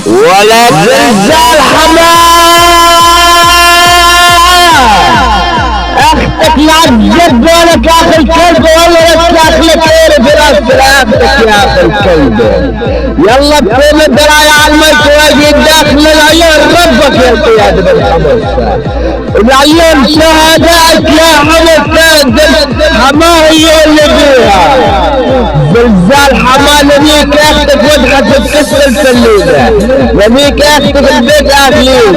ولا زلزال اختك العجب ولك يا اخي الكلب والله لك يا اخي لك براس رقبتك يا اخي الكلب. يلا بقيم الدراية على الميت داخل العيون ربك يا القيادة بالحمص. العيون شهدائك يا حمص حما هي اللي فيها زلزال حما لميك اختك وجهة تكسر السليمة لميك اختك البيت اهلين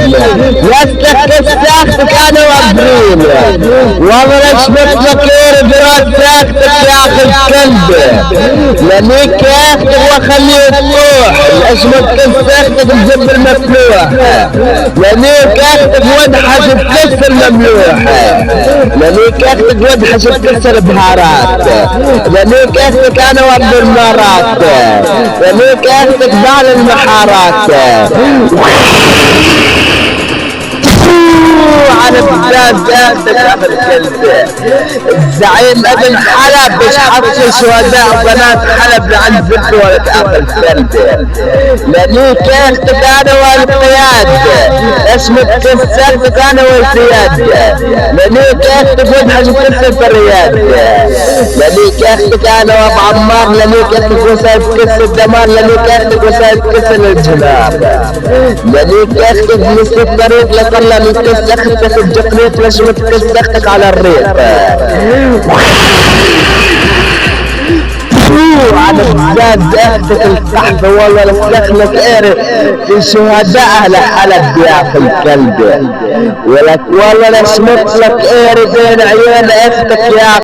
يسلك كسر اختك انا وابرين والله اشبك لك براس اختك يا اخي الكلب لميك اختك وخليه تروح اشبك كسر اختك الجب المفتوح لميك اختك وضحة تكسر مملوح لميك اختك وضحة تكسر بهارات لميك اختك انا وابن المارات لميك اختك بال المحارات على بلاد اختك يا اخي الكلب. الزعيم ابن حلب مش حط شهداء بنات حلب لعند زبد ولد اخي الكلب لميك اختك انا والقياد اسمك كسرتك انا والقياد لميك اختك وضحة تكسر الرياد لميك اختك انا وابو عمار لميك اختك وسائل تكسر الدمار لميك اختك وسائل تكسر الجناب لميك اختك نصف الطريق لطلع من كس اختك الجقريت لشمت كس اختك على الريق على بزاد اختك القحبة والله لك ايري في شهداء اهل حلب يا اخي الكلب ولك والله لشمت لك ايري بين عيون اختك يا